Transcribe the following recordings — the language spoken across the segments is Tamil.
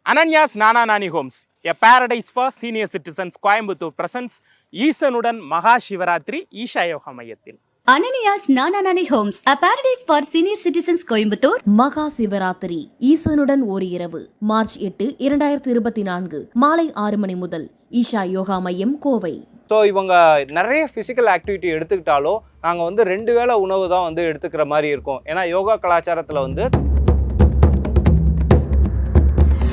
Ananya's Nana Nani Homes, a paradise for senior citizens, Coimbatore presents ஈசனுடன் மகா சிவராத்திரி ஈஷா யோகா மையத்தில். Ananya's Nana Nani Homes, a paradise for senior citizens, Coimbatore. மகா சிவராத்திரி ஈசனுடன் ஒரு இரவு மார்ச் 8, 2024 மாலை 6 மணி முதல் ஈஷா யோகா மையம், கோவை. ஸோ இவங்க நிறைய ஃபிசிக்கல் ஆக்டிவிட்டி எடுத்துக்கிட்டாலும் நாங்கள் வந்து 2 வேளை உணவு தான் வந்து எடுத்துக்கிற மாதிரி இருக்கும். ஏன்னா யோகா கலாச்சாரத்தில் வந்து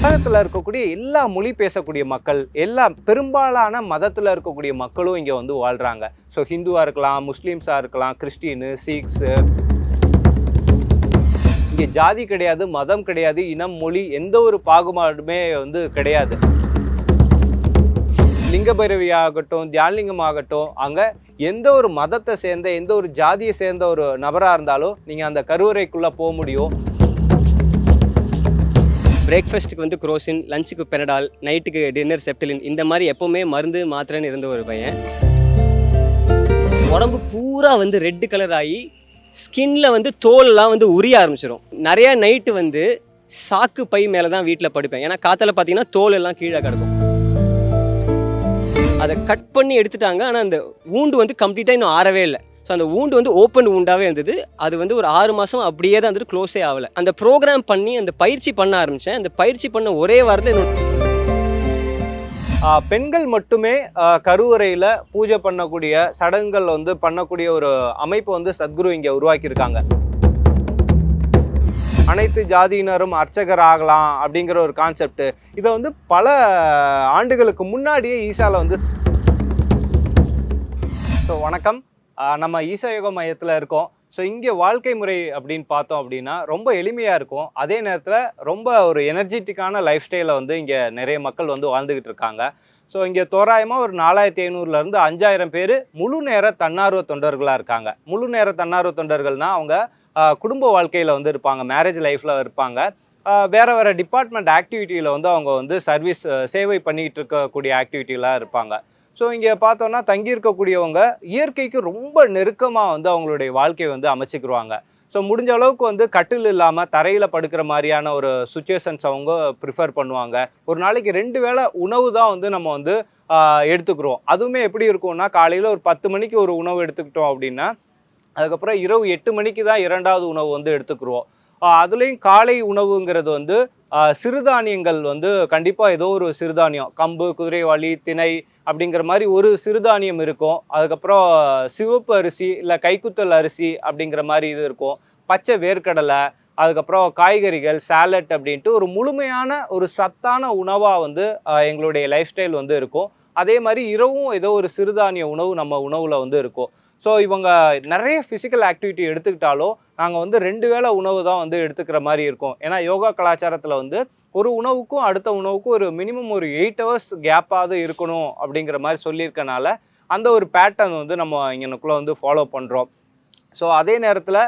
உலகத்தில் இருக்கக்கூடிய எல்லா மொழி பேசக்கூடிய மக்கள், எல்லா பெரும்பாலான மதத்தில் இருக்கக்கூடிய மக்களும் இங்கே வந்து வாழ்கிறாங்க. ஸோ ஹிந்துவாக இருக்கலாம், முஸ்லீம்ஸாக இருக்கலாம், கிறிஸ்டின்னு, சீக்ஸு. இங்கே ஜாதி கிடையாது, மதம் கிடையாது, இனம், மொழி, எந்த ஒரு பாகுபாடுமே வந்து கிடையாது. லிங்கபைரவி ஆகட்டும், தியானலிங்கம் ஆகட்டும், அங்கே எந்த ஒரு மதத்தை சேர்ந்த, எந்த ஒரு ஜாதியை சேர்ந்த ஒரு நபராக இருந்தாலும் நீங்கள் அந்த கருவறைக்குள்ளே போக முடியும். பிரேக்ஃபாஸ்ட்டுக்கு வந்து குரோசின், லஞ்சுக்கு பெனடால், நைட்டுக்கு டின்னர் செப்டிலின், இந்த மாதிரி எப்போவுமே மருந்து மாத்திரைன்னு இருந்த ஒரு பையன். உடம்பு பூரா வந்து ரெட்டு கலர் ஆகி ஸ்கின்ல வந்து தோல்லாம் வந்து உரிய ஆரம்பிச்சிடும். நிறையா நைட்டு வந்து சாக்கு பை மேலே தான் வீட்டில் படுப்பேன். ஏன்னா காத்தால பார்த்தீங்கன்னா தோல் எல்லாம் கீழே கிடக்கும். அதை கட் பண்ணி எடுத்துட்டாங்க. ஆனால் அந்த ஊண்டு வந்து கம்ப்ளீட்டாக இன்னும் ஆறவே இல்லை. ஸோ அந்த ஊண்டு வந்து ஓப்பன் ஊண்டாகவே இருந்தது. அது வந்து ஒரு 6 மாதம் அப்படியே தான் வந்துட்டு க்ளோஸே ஆகலை. அந்த ப்ரோக்ராம் பண்ணி அந்த பயிற்சி பண்ண ஆரம்பித்தேன். அந்த பயிற்சி பண்ண ஒரே வாரத்தில் பெண்கள் மட்டுமே கருவறையில் பூஜை பண்ணக்கூடிய சடங்குகள் வந்து பண்ணக்கூடிய ஒரு அமைப்பு வந்து சத்குரு இங்கே உருவாக்கியிருக்காங்க. அனைத்து ஜாதியினரும் அர்ச்சகர் ஆகலாம் அப்படிங்கிற ஒரு கான்செப்ட், இதை வந்து பல ஆண்டுகளுக்கு முன்னாடியே ஈசாவில் வந்து. ஸோ வணக்கம், நம்ம ஈசா யோகா மையத்தில் இருக்கோம். ஸோ இங்கே வாழ்க்கை முறை அப்படின்னு பார்த்தோம் அப்படின்னா ரொம்ப எளிமையாக இருக்கும். அதே நேரத்தில் ரொம்ப ஒரு எனர்ஜெட்டிக்கான லைஃப் ஸ்டைலை வந்து இங்கே நிறைய மக்கள் வந்து வாழ்ந்துக்கிட்டு இருக்காங்க. ஸோ இங்கே தோராயமாக ஒரு 4500 5000 பேர் முழு நேர தன்னார்வ தொண்டர்களாக இருக்காங்க. முழு நேர தன்னார்வ தொண்டர்கள்னால் அவங்க குடும்ப வாழ்க்கையில் வந்து இருப்பாங்க, மேரேஜ் லைஃப்பில் இருப்பாங்க, வேறு டிபார்ட்மெண்ட் ஆக்டிவிட்டியில் வந்து அவங்க வந்து சர்வீஸ் சேவை பண்ணிக்கிட்டு இருக்கக்கூடிய ஆக்டிவிட்டிலாம் இருப்பாங்க. ஸோ இங்கே பார்த்தோன்னா தங்கியிருக்கக்கூடியவங்க இயற்கைக்கு ரொம்ப நெருக்கமாக வந்து அவங்களுடைய வாழ்க்கையை வந்து அமைச்சிக்கிடுவாங்க. ஸோ முடிஞ்ச அளவுக்கு வந்து கட்டில் இல்லாமல் தரையில் படுக்கிற மாதிரியான ஒரு சுச்சுவேஷன்ஸ் அவங்க ப்ரிஃபர் பண்ணுவாங்க. ஒரு நாளைக்கு 2 வேளை உணவு தான் வந்து நம்ம வந்து எடுத்துக்கிறோம். அதுவுமே எப்படி இருக்கும்னா, காலையில் ஒரு 10 மணிக்கு ஒரு உணவு எடுத்துக்கிட்டோம் அப்படின்னா, அதுக்கப்புறம் இரவு 8 மணிக்கு தான் 2வது உணவு வந்து எடுத்துக்கிறோம். அதுலேயும் காலை உணவுங்கிறது வந்து சிறுதானியங்கள் வந்து கண்டிப்பாக ஏதோ ஒரு சிறுதானியம், கம்பு, குதிரைவாளி, திணை அப்படிங்கிற மாதிரி ஒரு சிறுதானியம் இருக்கும். அதுக்கப்புறம் சிவப்பு அரிசி இல்லை கைக்குத்தல் அரிசி அப்படிங்கிற மாதிரி இது இருக்கும். பச்சை வேர்க்கடலை, அதுக்கப்புறம் காய்கறிகள், சாலட் அப்படின்ட்டு ஒரு முழுமையான ஒரு சத்தான உணவாக வந்து எங்களுடைய லைஃப் ஸ்டைல் வந்து இருக்கும். அதே மாதிரி இரவும் ஏதோ ஒரு சிறுதானிய உணவு நம்ம உணவில் வந்து இருக்கும். ஸோ இவங்க நிறைய ஃபிசிக்கல் ஆக்டிவிட்டி எடுத்துக்கிட்டாலும் நாங்கள் வந்து 2 வேளை உணவு தான் வந்து எடுத்துக்கிற மாதிரி இருக்கும். ஏன்னா யோகா கலாச்சாரத்தில் வந்து ஒரு உணவுக்கும் அடுத்த உணவுக்கும் ஒரு மினிமம் ஒரு 8 ஹவர்ஸ் கேப்பாவது இருக்கணும் அப்படிங்கிற மாதிரி சொல்லியிருக்கனால அந்த ஒரு பேட்டர்ன் வந்து நம்ம இங்கனுக்குள்ளே வந்து ஃபாலோ பண்ணுறோம். ஸோ அதே நேரத்தில்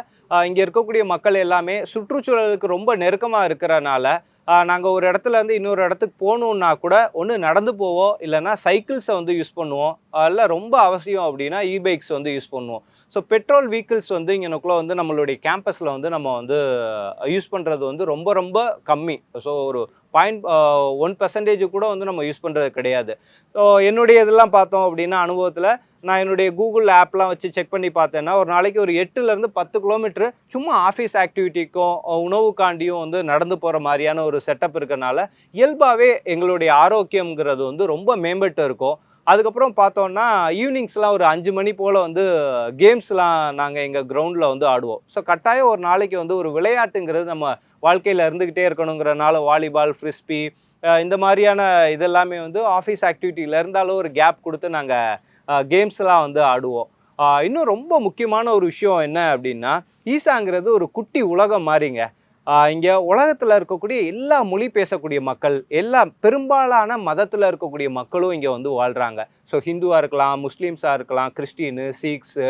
இங்கே இருக்கக்கூடிய மக்கள் எல்லாமே சுற்றுச்சூழலுக்கு ரொம்ப நெருக்கமாக இருக்கிறனால நாங்கள் ஒரு இடத்துல இருந்து இன்னொரு இடத்துக்கு போகணுன்னா கூட ஒன்று நடந்து போவோம், இல்லைனா சைக்கிள்ஸை வந்து யூஸ் பண்ணுவோம், இல்லை ரொம்ப அவசியம் அப்படின்னா இபைக்ஸ் வந்து யூஸ் பண்ணுவோம். ஸோ பெட்ரோல் வெஹிக்கிள்ஸ் வந்து இங்கனுக்குள்ளே வந்து நம்மளுடைய கேம்பஸில் வந்து நம்ம வந்து யூஸ் பண்ணுறது வந்து ரொம்ப ரொம்ப கம்மி. ஸோ ஒரு 0.1% கூட வந்து நம்ம யூஸ் பண்ணுறது கிடையாது. ஸோ என்னுடைய இதெல்லாம் பார்த்தோம் அப்படின்னா அனுபவத்தில் நான் என்னுடைய கூகுள் ஆப்லாம் வச்சு செக் பண்ணி பார்த்தேன்னா ஒரு நாளைக்கு ஒரு 8 to 10 கிலோமீட்டர் சும்மா ஆஃபீஸ் ஆக்டிவிட்டிக்கும் உணவுக்காண்டியும் வந்து நடந்து போகிற மாதிரியான ஒரு செட்டப் இருக்கிறனால இயல்பாகவே எங்களுடைய ஆரோக்கியங்கிறது வந்து ரொம்ப மேம்பட்டு இருக்கும். அதுக்கப்புறம் பார்த்தோன்னா ஈவினிங்ஸ்லாம் ஒரு 5 மணி போல் வந்து கேம்ஸ்லாம் நாங்கள் எங்கள் கிரவுண்டில் வந்து ஆடுவோம். ஸோ கட்டாயம் ஒரு நாளைக்கு வந்து ஒரு விளையாட்டுங்கிறது நம்ம வாழ்க்கையில் இருந்துக்கிட்டே இருக்கணுங்கிறனால வாலிபால், ஃப்ரிஸ்பி, இந்த மாதிரியான இதெல்லாமே வந்து ஆஃபீஸ் ஆக்டிவிட்டியில் இருந்தாலும் ஒரு கேப் கொடுத்து நாங்கள் கேம்ஸ்லாம் வந்து ஆடுவோம். இன்னும் ரொம்ப முக்கியமான ஒரு விஷயம் என்ன அப்படின்னா, ஈசாங்கிறது ஒரு குட்டி உலகம் மாதிரிங்க. இங்கே உலகத்தில் இருக்கக்கூடிய எல்லா மொழி பேசக்கூடிய மக்கள், எல்லா பெரும்பாலான மதத்தில் இருக்கக்கூடிய மக்களும் இங்கே வந்து வாழ்கிறாங்க. ஸோ ஹிந்துவாக இருக்கலாம், முஸ்லீம்ஸாக இருக்கலாம், கிறிஸ்டின்னு, சீக்ஸு,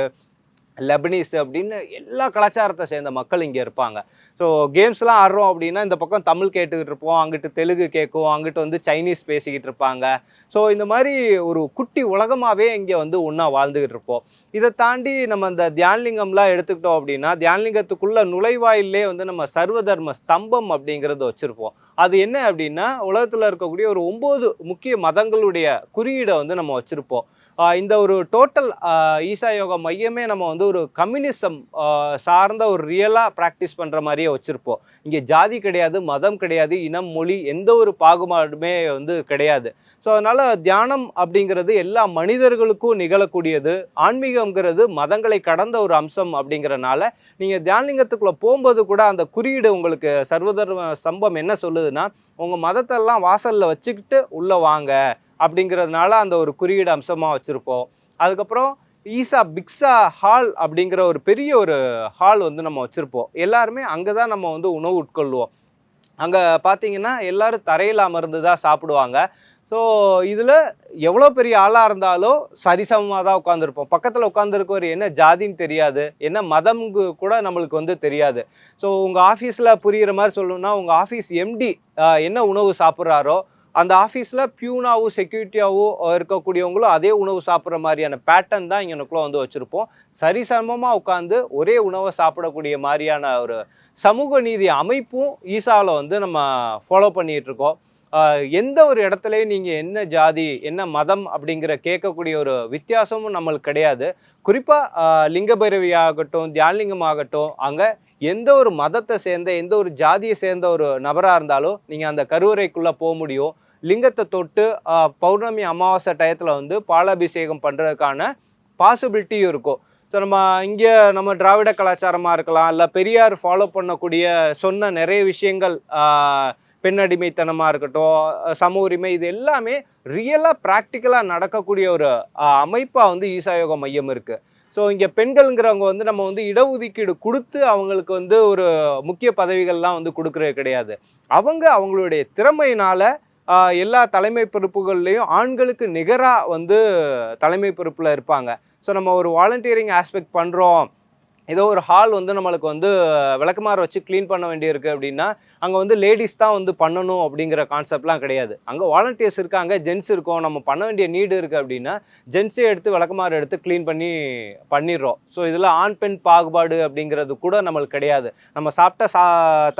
லெபனீஸ் அப்படின்னு எல்லா கலாச்சாரத்தை சேர்ந்த மக்கள் இங்கே இருப்பாங்க. ஸோ கேம்ஸ்லாம் ஆடுறோம் அப்படின்னா இந்த பக்கம் தமிழ் கேட்டுக்கிட்டு இருப்போம், அங்கிட்டு தெலுங்கு கேட்கும், அங்கிட்டு வந்து சைனீஸ் பேசிக்கிட்டு இருப்பாங்க. ஸோ இந்த மாதிரி ஒரு குட்டி உலகமாகவே இங்கே வந்து ஒன்றா வாழ்ந்துக்கிட்டு இருப்போம். இதை தாண்டி நம்ம இந்த தியானலிங்கம்லாம் எடுத்துக்கிட்டோம் அப்படின்னா, தியானலிங்கத்துக்குள்ள நுழைவாயிலே வந்து நம்ம சர்வதர்ம ஸ்தம்பம் அப்படிங்கிறத வச்சுருப்போம். அது என்ன அப்படின்னா உலகத்தில் இருக்கக்கூடிய ஒரு 9 முக்கிய மதங்களுடைய குறியீடை வந்து நம்ம வச்சுருப்போம். இந்த ஒரு டோட்டல் ஈசா யோகா மையமே நம்ம வந்து ஒரு கம்யூனிசம் சார்ந்த ஒரு ரியலாக ப்ராக்டிஸ் பண்ணுற மாதிரியே வச்சுருப்போம். இங்கே ஜாதி கிடையாது, மதம் கிடையாது, இனம், மொழி, எந்த ஒரு பாகுபாடுமே வந்து கிடையாது. ஸோ அதனால் தியானம் அப்படிங்கிறது எல்லா மனிதர்களுக்கும் நிகழக்கூடியது. ஆன்மீகங்கிறது மதங்களை கடந்த ஒரு அம்சம் அப்படிங்கிறனால நீங்கள் தியானலிங்கத்துக்குள்ளே போகும்போது கூட அந்த குறியீடு உங்களுக்கு சர்வதர்ம ஸ்தம்பம் என்ன சொல்லுதுன்னா, உங்கள் மதத்தெல்லாம் வாசலில் வச்சுக்கிட்டு உள்ளே வாங்க அப்படிங்கிறதுனால அந்த ஒரு குறியீடு அம்சமாக வச்சுருப்போம். அதுக்கப்புறம் ஈசா பிக்ஸா ஹால் அப்படிங்கிற ஒரு பெரிய ஒரு ஹால் வந்து நம்ம வச்சுருப்போம். எல்லாருமே அங்கே தான் நம்ம வந்து உணவு உட்கொள்வோம். அங்கே பார்த்தீங்கன்னா எல்லோரும் தரையில் அமர்ந்து தான் சாப்பிடுவாங்க. ஸோ இதில் எவ்வளோ பெரிய ஆளாக இருந்தாலும் சரிசமமாக தான் உட்காந்துருப்போம். பக்கத்தில் உட்காந்துருக்கவர் என்ன ஜாதின்னு தெரியாது, என்ன மதம்கு கூட நம்மளுக்கு வந்து தெரியாது. ஸோ உங்கள் ஆஃபீஸில் புரிகிற மாதிரி சொல்லணும்னா, உங்கள் ஆஃபீஸ் எம்டி என்ன உணவு சாப்பிட்றாரோ அந்த ஆஃபீஸில் பியூனாவும் செக்யூரிட்டியாகவும் இருக்கக்கூடியவங்களும் அதே உணவு சாப்பிட்ற மாதிரியான பேட்டர்ன் தான் இங்கனுக்குள்ளே வந்து வச்சுருப்போம். சரிசமமாக உட்காந்து ஒரே உணவை சாப்பிடக்கூடிய மாதிரியான ஒரு சமூக நீதி அமைப்பும் ஈசாவில் வந்து நம்ம ஃபாலோ பண்ணிகிட்ருக்கோம். எந்த ஒரு இடத்துலையும் நீங்கள் என்ன ஜாதி என்ன மதம் அப்படிங்கிற கேட்கக்கூடிய ஒரு வித்தியாசமும் நம்மளுக்கு கிடையாது. குறிப்பாக லிங்கபைரவி ஆகட்டும், தியானலிங்கம் ஆகட்டும், அங்கே எந்த ஒரு மதத்தை சேர்ந்த எந்த ஒரு ஜாதியை சேர்ந்த ஒரு நபராக இருந்தாலும் நீங்கள் அந்த கருவறைக்குள்ளே போக முடியும். லிங்கத்தை தொட்டு பௌர்ணமி அமாவாசை டயத்தில் வந்து பாலாபிஷேகம் பண்ணுறதுக்கான பாசிபிலிட்டியும் இருக்கும். ஸோ இங்கே நம்ம திராவிட கலாச்சாரமாக இருக்கலாம், இல்லை பெரியார் ஃபாலோ பண்ணக்கூடிய சொன்ன நிறைய விஷயங்கள், பெண் அடிமைத்தனமாக இருக்கட்டும், சம உரிமை, இது எல்லாமே ரியலாக ப்ராக்டிக்கலாக நடக்கக்கூடிய ஒரு அமைப்பாக வந்து ஈசா யோகா மையம் இருக்குது. ஸோ இங்கே பெண்கள்ங்கிறவங்க வந்து நம்ம வந்து இடஒதுக்கீடு கொடுத்து அவங்களுக்கு வந்து ஒரு முக்கிய பதவிகள்லாம் வந்து கொடுக்குறது கிடையாது. அவங்களுடைய திறமையினால் எல்லா தலைமை பொறுப்புகள்லேயும் ஆண்களுக்கு நிகராக வந்து தலைமை பொறுப்பில் இருப்பாங்க. ஸோ நம்ம ஒரு வாலண்டியரிங் ஆஸ்பெக்ட் பண்ணுறோம், ஏதோ ஒரு ஹால் வந்து நம்மளுக்கு வந்து விளக்குமாறு வச்சு க்ளீன் பண்ண வேண்டியிருக்கு அப்படின்னா அங்கே வந்து லேடிஸ் தான் வந்து பண்ணணும் அப்படிங்கிற கான்செப்ட்லாம் கிடையாது. அங்கே வாலண்டியர்ஸ் இருக்காங்க, ஜென்ஸ் இருக்கும், நம்ம பண்ண வேண்டிய நீடு இருக்குது அப்படின்னா ஜென்ஸே எடுத்து விளக்குமாறு எடுத்து க்ளீன் பண்ணிடுறோம். ஸோ இதில் ஆண் பெண் பாகுபாடு அப்படிங்கிறது கூட நம்மளுக்கு கிடையாது. நம்ம சாப்பிட்ட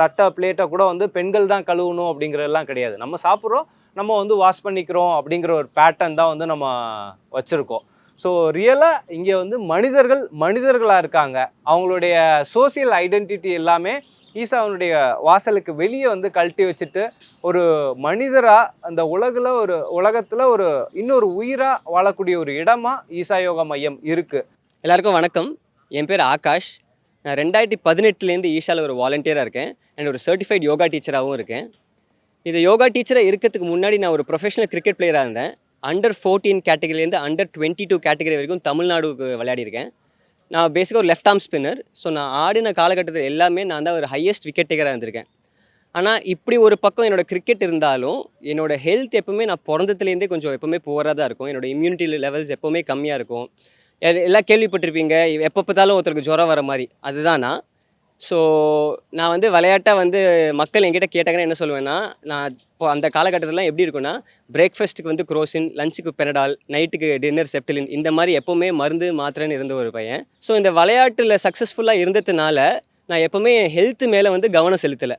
தட்டை பிளேட்டை கூட வந்து பெண்கள் தான் கழுவணும் அப்படிங்கிறதெல்லாம் கிடையாது. நம்ம சாப்பிட்றோம், நம்ம வந்து வாஷ் பண்ணிக்கிறோம் அப்படிங்கிற ஒரு பேட்டர்ன் தான் வந்து நம்ம வச்சுருக்கோம். ஸோ ரியலாக இங்கே வந்து மனிதர்களாக இருக்காங்க. அவங்களுடைய சோசியல் ஐடென்டிட்டி எல்லாமே ஈசாவனுடைய வாசலுக்கு வெளியே வந்து கழட்டி வச்சுட்டு ஒரு மனிதராக அந்த உலகத்தில் ஒரு இன்னொரு உயிராக வாழக்கூடிய ஒரு இடமா ஈசா யோகா மையம் இருக்குது. எல்லாருக்கும் வணக்கம். என் பேர் ஆகாஷ். நான் 2018 ஈஷாவில் ஒரு வாலண்டியராக இருக்கேன் அண்ட் ஒரு சர்டிஃபைட் யோகா டீச்சராகவும் இருக்கேன். இது யோகா டீச்சராக இருக்கிறதுக்கு முன்னாடி நான் ஒரு ப்ரொஃபஷனல் கிரிக்கெட் பிளேயராக இருந்தேன். அண்டர் 14 கேட்டகரிலேருந்து அண்டர் 22 கேட்டகரி வரைக்கும் தமிழ்நாடுக்கு விளையாடிருக்கேன். நான் பேசிக்காக ஒரு லெஃப்ட் ஆர்ம் ஸ்பின்னர். ஸோ நான் ஆடின காலகட்டத்தில் எல்லாமே நான் தான் ஒரு ஹையஸ்ட் விக்கெட் டேக்கராக இருந்திருக்கேன். ஆனால் இப்படி ஒரு பக்கம் என்னோடய கிரிக்கெட் இருந்தாலும் என்னோடய ஹெல்த் எப்போவுமே நான் பிறந்ததுலேருந்தே கொஞ்சம் எப்போவுமே புவராக தான் இருக்கும். என்னோடய இம்யூனிட்டி லெவல்ஸ் எப்போவுமே கம்மியாக இருக்கும். எல்லாம் கேள்விப்பட்டிருப்பீங்க, எப்போ பார்த்தாலும் ஒருத்தருக்கு ஜுரம் வர மாதிரி, அதுதான் நான். ஸோ நான் வந்து விளையாட்டாக வந்து மக்கள் என்கிட்ட கேட்டாங்கன்னா என்ன சொல்லுவேன்னா, நான் இப்போ அந்த காலகட்டத்திலலாம் எப்படி இருக்குன்னா, பிரேக்ஃபாஸ்ட்டுக்கு வந்து குரோசின், லஞ்சுக்கு பெனடால், நைட்டுக்கு டின்னர் செப்டிலின், இந்த மாதிரி எப்போவுமே மருந்து மாத்திரைன்னு இருந்த ஒரு பையன். ஸோ இந்த விளையாட்டில் சக்ஸஸ்ஃபுல்லாக இருந்ததுனால நான் எப்போவுமே ஹெல்த்து மேலே வந்து கவனம் செலுத்தலை.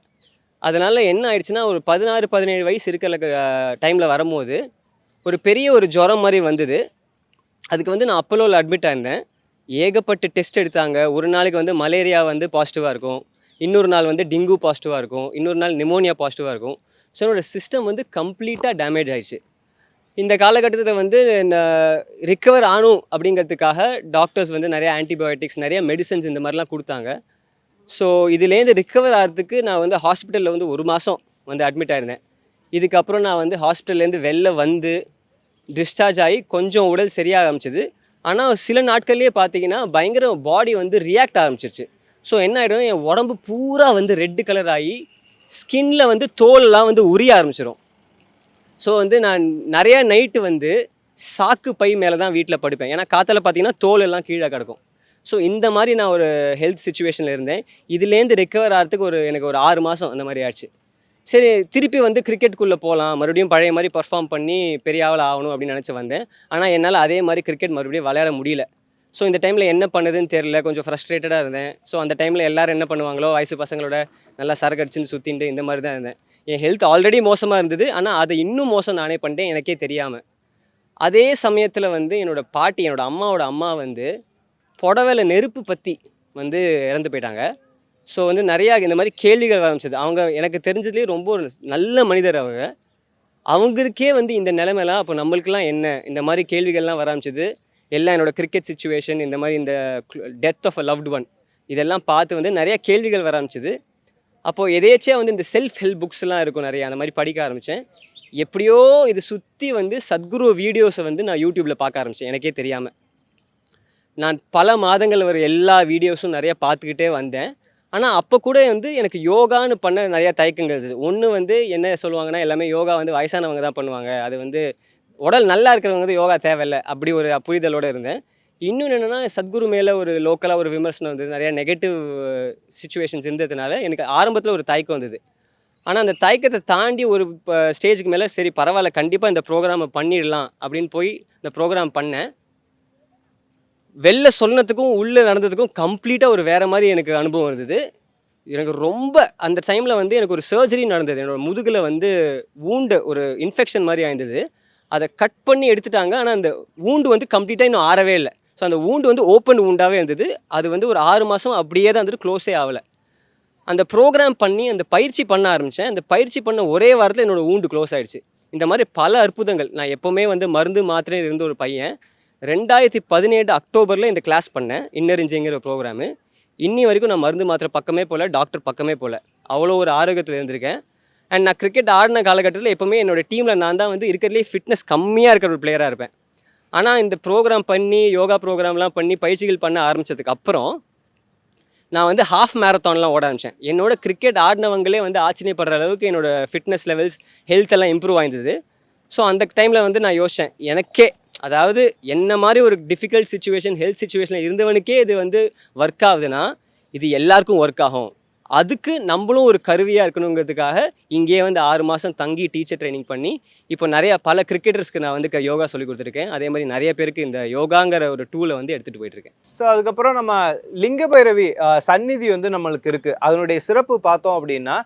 அதனால் என்ன ஆயிடுச்சுன்னா, ஒரு 16-17 வயசு இருக்கிற டைமில் வரும்போது ஒரு பெரிய ஒரு ஜுரம் மாதிரி வந்தது. அதுக்கு வந்து நான் அப்போலோவில் அட்மிட் ஆயிருந்தேன். ஏகப்பட்ட டெஸ்ட் எடுத்தாங்க. ஒரு நாளைக்கு வந்து மலேரியா வந்து பாசிட்டிவாக இருக்கும், இன்னொரு நாள் வந்து டெங்கு பாசிட்டிவாக இருக்கும், இன்னொரு நாள் நிமோனியா பாசிட்டிவாக இருக்கும். ஸோ என்னோடய சிஸ்டம் வந்து கம்ப்ளீட்டாக டேமேஜ் ஆகிடுச்சு. இந்த காலகட்டத்தில் வந்து இந்த ரிக்கவர் ஆகணும் அப்படிங்கிறதுக்காக டாக்டர்ஸ் வந்து நிறைய ஆன்டிபயோட்டிக்ஸ், நிறைய மெடிசன்ஸ் இந்த மாதிரிலாம் கொடுத்தாங்க. ஸோ இதுலேருந்து ரிக்கவர் ஆகிறதுக்கு நான் வந்து ஹாஸ்பிட்டலில் வந்து 1 மாதம் வந்து அட்மிட் ஆயிருந்தேன். இதுக்கப்புறம் நான் வந்து ஹாஸ்பிட்டல்லேருந்து வெளில வந்து டிஸ்சார்ஜ் ஆகி கொஞ்சம் உடல் சரியாக ஆரம்பிச்சிது. ஆனால் சில நாட்கள்லேயே பார்த்தீங்கன்னா பயங்கர பாடி வந்து ரியாக்ட் ஆரம்பிச்சிருச்சு. ஸோ என்ன ஆகிடும், என் உடம்பு பூரா வந்து ரெட்டு கலர் ஆகி ஸ்கின்ல வந்து தோலெலாம் வந்து உரிய ஆரம்பிச்சிடும். ஸோ வந்து நான் நிறையா நைட்டு வந்து சாக்கு பை மேலே தான் வீட்டில் படுப்பேன். ஏன்னா காற்றுல பார்த்தீங்கன்னா தோல் எல்லாம் கீழே கிடக்கும். ஸோ இந்த மாதிரி நான் ஒரு ஹெல்த் சுச்சுவேஷனில் இருந்தேன். இதுலேருந்து ரெக்கவர் ஆகிறதுக்கு எனக்கு ஒரு 6 மாதம் அந்த மாதிரி ஆச்சு. சரி, திருப்பி வந்து கிரிக்கெட்டுக்குள்ளே போகலாம், மறுபடியும் பழைய மாதிரி பர்ஃபார்ம் பண்ணி பெரிய ஆள் ஆகணும் அப்படின்னு நினச்சி வந்தேன். ஆனால் என்னால் அதே மாதிரி கிரிக்கெட் மறுபடியும் விளையாட முடியல. ஸோ இந்த டைமில் என்ன பண்ணுதுன்னு தெரில, கொஞ்சம் ஃப்ரஸ்ட்ரேட்டடாக இருந்தேன். ஸோ அந்த டைமில் எல்லோரும் என்ன பண்ணுவாங்களோ, வயசு பசங்களோட நல்லா சரக்கு அடிச்சுன்னு சுற்றிட்டு இந்த மாதிரி தான் இருந்தேன். என் ஹெல்த் ஆல்ரெடி மோசமாக இருந்தது, ஆனால் அதை இன்னும் மோசம் நானே பண்ணிட்டேன் எனக்கே தெரியாமல். அதே சமயத்தில் வந்து என்னோட அம்மாவோட அம்மா வந்து புடவைல நெருப்பு பற்றி வந்து இறந்து போயிட்டாங்க. ஸோ வந்து நிறையா இந்த மாதிரி கேள்விகள் வர ஆரம்பிச்சது. அவங்க எனக்கு தெரிஞ்சதுலேயே ரொம்ப ஒரு நல்ல மனிதர் அவங்க. அவங்களுக்கே வந்து இந்த நிலைமைலாம் அப்போ நம்மளுக்கெல்லாம் என்ன, இந்த மாதிரி கேள்விகள்லாம் வர ஆரம்பிச்சது. எல்லாம் என்னோட கிரிக்கெட் சிச்சுவேஷன், இந்த மாதிரி இந்த death of a loved one, இதெல்லாம் பார்த்து வந்து நிறையா கேள்விகள் வர ஆரம்பிச்சது. அப்போது எதேச்சியாக வந்து இந்த செல்ஃப் ஹெல்ப் புக்ஸ்லாம் இருக்கும் நிறையா, அந்த மாதிரி படிக்க ஆரம்பித்தேன். எப்படியோ இது சுற்றி வந்து சத்குரு வீடியோஸை வந்து நான் யூடியூப்பில் பார்க்க ஆரம்பித்தேன் எனக்கே தெரியாமல். நான் பல மாதங்கள் வர எல்லா வீடியோஸும் நிறையா பார்த்துக்கிட்டே வந்தேன். ஆனால் அப்போ கூட வந்து எனக்கு யோகான்னு பண்ண நிறையா தயக்கங்கள் இருந்தது. ஒன்று வந்து என்ன சொல்லுவாங்கன்னா, எல்லாமே யோகா வந்து வயசானவங்க தான் பண்ணுவாங்க, அது வந்து உடல் நல்லா இருக்கிறவங்க வந்து யோகா தேவையில்லை, அப்படி ஒரு புரிதலோடு இருந்தேன். இன்னொன்று என்னென்னா, சத்குரு மேலே ஒரு லோக்கலாக ஒரு விமர்சனம் வந்தது, நிறையா நெகட்டிவ் சிச்சுவேஷன்ஸ் இருந்ததுனால எனக்கு ஆரம்பத்தில் ஒரு தயக்கம் வந்தது. ஆனால் அந்த தயக்கத்தை தாண்டி ஒரு ஸ்டேஜுக்கு மேலே சரி பரவாயில்ல, கண்டிப்பாக இந்த ப்ரோக்ராமை பண்ணிடலாம் அப்படின்னு போய் இந்த ப்ரோக்ராம் பண்ணேன். வெளில சொன்னதுக்கும் உள்ளே நடந்ததுக்கும் கம்ப்ளீட்டாக ஒரு வேறு மாதிரி எனக்கு அனுபவம் இருந்தது. எனக்கு ரொம்ப அந்த டைமில் வந்து எனக்கு ஒரு சர்ஜரி நடந்தது. என்னோடய முதுகில் வந்து ஒரு இன்ஃபெக்ஷன் மாதிரி ஆயிருந்தது. அதை கட் பண்ணி எடுத்துட்டாங்க. ஆனால் அந்த வூண்டு வந்து கம்ப்ளீட்டாக இன்னும் ஆறவே இல்லை. ஸோ அந்த வூண்டு வந்து ஓப்பன் வூண்டாகவே இருந்தது. அது வந்து ஒரு 6 மாதம் அப்படியே தான் வந்துட்டு க்ளோஸே ஆகலை. அந்த ப்ரோக்ராம் பண்ணி அந்த பயிற்சி பண்ண ஆரம்பித்தேன். அந்த பயிற்சி பண்ண ஒரே வாரத்தில் என்னோடய வூண்டு க்ளோஸ் ஆகிடுச்சு. இந்த மாதிரி பல அற்புதங்கள். நான் எப்போவுமே வந்து மருந்து மாத்திரை இருந்த ஒரு பையன் 2017 அக்டோபரில் இந்த கிளாஸ் பண்ணேன், இன்னர் இன்ஜிங்கிற ப்ரோக்ராமு. இன்னி வரைக்கும் நான் மருந்து மாத்திரை பக்கமே போகல, டாக்டர் பக்கமே போகல. அவ்வளோ ஒரு ஆரோக்கியத்தில் இருந்திருக்கேன். அண்ட் நான் கிரிக்கெட் ஆடின காலகட்டத்தில் எப்போவுமே என்னோடய டீமில் நான் தான் வந்து இருக்கிறதுலே ஃபிட்னஸ் கம்மியாக இருக்கிற ஒரு பிளேயராக இருப்பேன். ஆனால் இந்த ப்ரோக்ராம் பண்ணி யோகா ப்ரோக்ராம்லாம் பண்ணி பயிற்சிகள் பண்ண ஆரம்பித்ததுக்கு அப்புறம் நான் வந்து ஹாஃப் மேரத்தான்லாம் ஓட ஆரம்பித்தேன். என்னோட கிரிக்கெட் ஆடினவங்களே வந்து ஆச்சரியப்படுற அளவுக்கு என்னோடய ஃபிட்னஸ் லெவல்ஸ், ஹெல்த் எல்லாம் இம்ப்ரூவ் ஆயிருந்தது. ஸோ அந்த டைமில் வந்து நான் யோசித்தேன், எனக்கே அதாவது என்ன மாதிரி ஒரு டிஃபிகல்ட் சிச்சுவேஷன், ஹெல்த் சிச்சுவேஷனில் இருந்தவனுக்கே இது வந்து ஒர்க் ஆகுதுன்னா இது எல்லாருக்கும் ஒர்க் ஆகும். அதுக்கு நம்மளும் ஒரு கருவியாக இருக்கணுங்கிறதுக்காக இங்கேயே வந்து 6 மாதம் தங்கி டீச்சர் ட்ரைனிங் பண்ணி இப்போ பல கிரிக்கெட்டர்ஸ்க்கு நான் வந்து யோகா சொல்லி கொடுத்துருக்கேன். அதே மாதிரி நிறைய பேருக்கு இந்த யோகாங்கிற ஒரு டூலை வந்து எடுத்துகிட்டு போயிட்டுருக்கேன். ஸோ அதுக்கப்புறம் நம்ம லிங்க பைரவி சந்நிதி வந்து நம்மளுக்கு இருக்குது. அதனுடைய சிறப்பு பார்த்தோம் அப்படின்னா,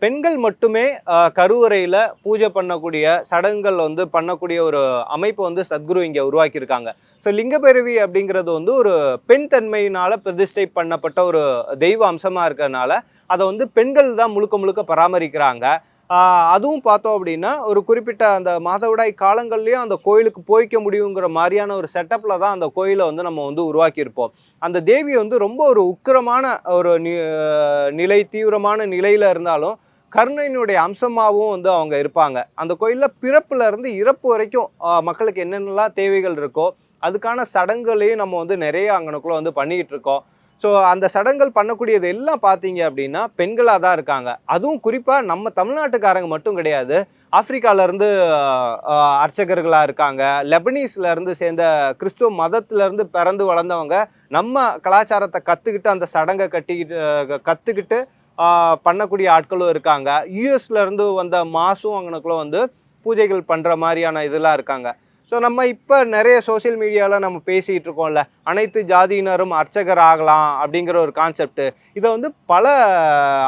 பெண்கள் மட்டுமே கருவறையில் பூஜை பண்ணக்கூடிய சடங்குகள் வந்து பண்ணக்கூடிய ஒரு அமைப்பு வந்து சத்குரு இங்கே உருவாக்கியிருக்காங்க. ஸோ லிங்கபைரவி அப்படிங்கிறது வந்து ஒரு பெண் தன்மையினால் பிரதிஷ்டை பண்ணப்பட்ட ஒரு தெய்வ அம்சமாக இருக்கிறதுனால அதை வந்து பெண்கள் தான் முழுக்க முழுக்க பராமரிக்கிறாங்க. அதுவும் பார்த்தோம் அப்படின்னா ஒரு குறிப்பிட்ட அந்த மாதவிடாய் காலங்கள்லேயும் அந்த கோயிலுக்கு போய்க்க முடியுங்கிற மாதிரியான ஒரு செட்டப்பில் தான் அந்த கோயிலை வந்து நம்ம வந்து உருவாக்கியிருப்போம். அந்த தேவி வந்து ரொம்ப ஒரு உக்கிரமான ஒரு நிலை, தீவிரமான நிலையில் இருந்தாலும் கருணையினுடைய அம்சமாகவும் வந்து அவங்க இருப்பாங்க. அந்த கோயிலில் பிறப்புலேருந்து இறப்பு வரைக்கும் மக்களுக்கு என்னென்னலாம் தேவைகள் இருக்கோ அதுக்கான சடங்குகளையும் நம்ம வந்து நிறைய அங்கனக்குள்ளே வந்து பண்ணிக்கிட்டு இருக்கோம். ஸோ அந்த சடங்குகள் பண்ணக்கூடியது எல்லாம் பார்த்தீங்க அப்படின்னா பெண்களாக தான் இருக்காங்க. அதுவும் குறிப்பாக நம்ம தமிழ்நாட்டுக்காரங்க மட்டும் கிடையாது, ஆப்பிரிக்காவிலேருந்து அர்ச்சகர்களாக இருக்காங்க, லெபனீஸ்லேருந்து சேர்ந்த கிறிஸ்துவ மதத்திலேருந்து பிறந்து வளர்ந்தவங்க நம்ம கலாச்சாரத்தை கற்றுக்கிட்டு அந்த சடங்கை கற்றுக்கிட்டு பண்ணக்கூடிய ஆட்களும் இருக்காங்க. யூஎஸ்லேருந்து வந்த மாசும் அங்கனக்குள்ள வந்து பூஜைகள் பண்ணுற மாதிரியான இதெல்லாம் இருக்காங்க. ஸோ நம்ம இப்போ நிறைய சோசியல் மீடியாவில் நம்ம பேசிகிட்டு இருக்கோம்ல, அனைத்து ஜாதியினரும் அர்ச்சகர் ஆகலாம் அப்படிங்கிற ஒரு கான்செப்ட். இதை வந்து பல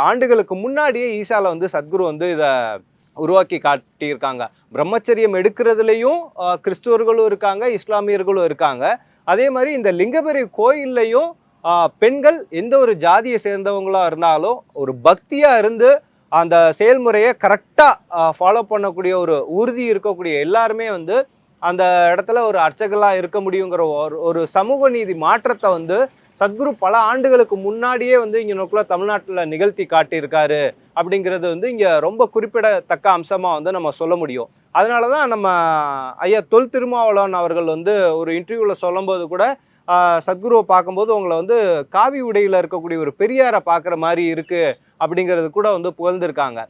ஆண்டுகளுக்கு முன்னாடியே ஈசாவில் வந்து சத்குரு வந்து இதை உருவாக்கி காட்டியிருக்காங்க. பிரம்மச்சரியம் எடுக்கிறதுலையும் கிறிஸ்துவர்களும் இருக்காங்க, இஸ்லாமியர்களும் இருக்காங்க. அதே மாதிரி இந்த லிங்கபைரவி கோயில்லையும் பெண்கள் எந்த ஒரு ஜாதியை சேர்ந்தவங்களாக இருந்தாலும் ஒரு பக்தியாக இருந்து அந்த செயல்முறையை கரெக்டாக ஃபாலோ பண்ணக்கூடிய ஒரு உறுதி இருக்கக்கூடிய எல்லாருமே வந்து அந்த இடத்துல ஒரு அர்ச்சகர்களாக இருக்க முடியுங்கிற ஒரு சமூக நீதி மாற்றத்தை வந்து சத்குரு பல ஆண்டுகளுக்கு முன்னாடியே வந்து இங்கே நோக்குள்ள தமிழ்நாட்டில் நிகழ்த்தி காட்டியிருக்காரு அப்படிங்கிறது வந்து இங்கே ரொம்ப குறிப்பிடத்தக்க அம்சமாக வந்து நம்ம சொல்ல முடியும். அதனால தான் நம்ம ஐயா தொல் திருமாவளவன் அவர்கள் வந்து ஒரு இன்டர்வியூவில் சொல்லும்போது கூட சத்குருவை பார்க்கும்போது உங்களை வந்து காவி உடையில் இருக்கக்கூடிய ஒரு பெரியாரை பார்க்குற மாதிரி இருக்குது அப்படிங்கிறது கூட வந்து புகழ்ந்திருக்காங்க.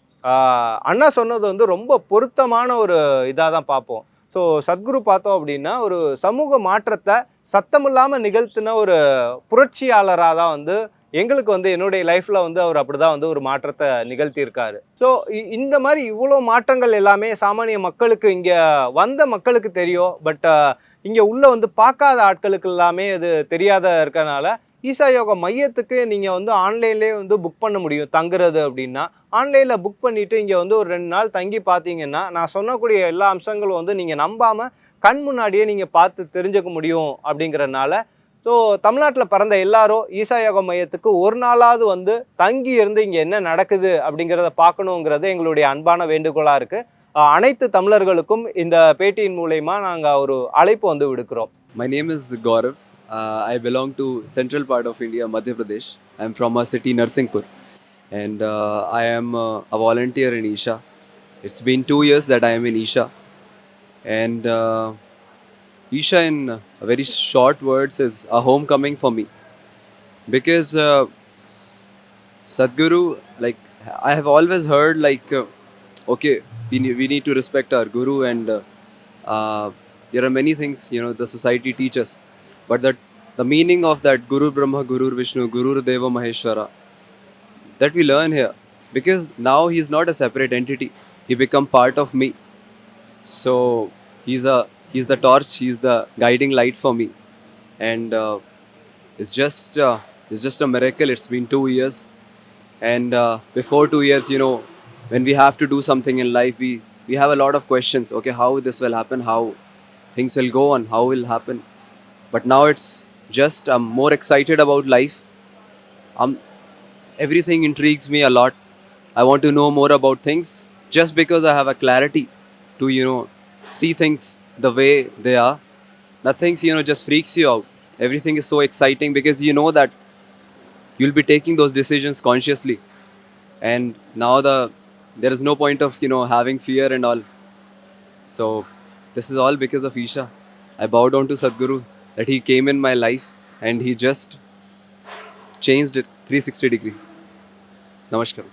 அண்ணா சொன்னது வந்து ரொம்ப பொருத்தமான ஒரு இதாக தான் பார்ப்போம். ஸோ சத்குரு பார்த்தோம் அப்படின்னா ஒரு சமூக மாற்றத்தை சத்தமில்லாமல் நிகழ்த்தின ஒரு புரட்சியாளராக தான் வந்து எங்களுக்கு வந்து என்னுடைய லைஃப்பில் வந்து அவர் அப்படி தான் வந்து ஒரு மாற்றத்தை நிகழ்த்தியிருக்காரு. ஸோ இந்த மாதிரி இவ்வளோ மாற்றங்கள் எல்லாமே சாமானிய மக்களுக்கு இங்கே வந்த மக்களுக்கு தெரியும். பட் இங்கே உள்ளே வந்து பார்க்காத ஆட்களுக்கு எல்லாமே அது தெரியாத இருக்கனால ஈசா யோகா மையத்துக்கு நீங்கள் வந்து ஆன்லைன்லேயே வந்து புக் பண்ண முடியும் தங்குறது அப்படின்னா. ஆன்லைனில் புக் பண்ணிவிட்டு இங்கே வந்து ஒரு 2 நாள் தங்கி பார்த்தீங்கன்னா நான் சொன்னக்கூடிய எல்லா அம்சங்களும் வந்து நீங்கள் நம்பாமல் கண் முன்னாடியே நீங்கள் பார்த்து தெரிஞ்சுக்க முடியும் அப்படிங்கிறனால, ஸோ தமிழ்நாட்டில் பிறந்த எல்லாரும் ஈசா யோகா மையத்துக்கு ஒரு நாளாவது வந்து தங்கி இருந்து இங்கே என்ன நடக்குது அப்படிங்கிறத பார்க்கணுங்கிறது எங்களுடைய அன்பான வேண்டுகோளாக இருக்குது. அனைத்து தமிழர்களுக்கும் இந்த பேட்டியின் மூலயமா நாங்கள் ஒரு அழைப்பு வந்து விடுக்கிறோம். My name is Gaurav. I belong to central part of India, Madhya Pradesh. I am from a city, Narsingpur, and I am a volunteer in Isha. It's been 2 years that I am in Isha, and Isha, in very short words, is a homecoming for me because Sadhguru, like I have always heard, like okay, we need to respect our Guru, and there are many things, you know, the society teaches, but the meaning of that Guru Brahma, Guru Vishnu, Guru Deva Maheshwara, that we learn here, because now he is not a separate entity, he become part of me. So he's the torch, he's the guiding light for me, and it's just a miracle. It's been 2 years, and before 2 years, you know, when we have to do something in life, we have a lot of questions. Okay, how this will happen, how things will go on, how will happen. But now it's just I'm more excited about life. Everything intrigues me a lot. I want to know more about things just because I have a clarity to, you know, see things the way they are. Nothing, you know, just freaks you out. Everything is so exciting because you know that you'll be taking those decisions consciously, and now there is no point of, you know, having fear and all. So this is all because of Isha. I bow down to Sadhguru that he came in my life and he just changed it 360 degree. Namaskar.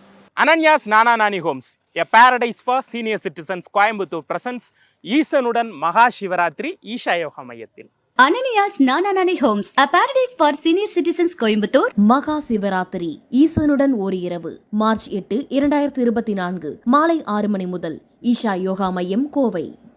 Ananya's Nana Nani Homes, a paradise for senior citizens, Coimbatore presents ஈசனுடன் மகா சிவராத்திரி ஈஷா யோகா மையத்தில். Ananias Nananani Homes, a paradise for senior citizens, Coimbatore. மகா சிவராத்திரி ஈசனுடன் ஒரு இரவு மார்ச் 8, 2024 மாலை 6 மணி முதல் ஈஷா யோகா மையம், கோவை.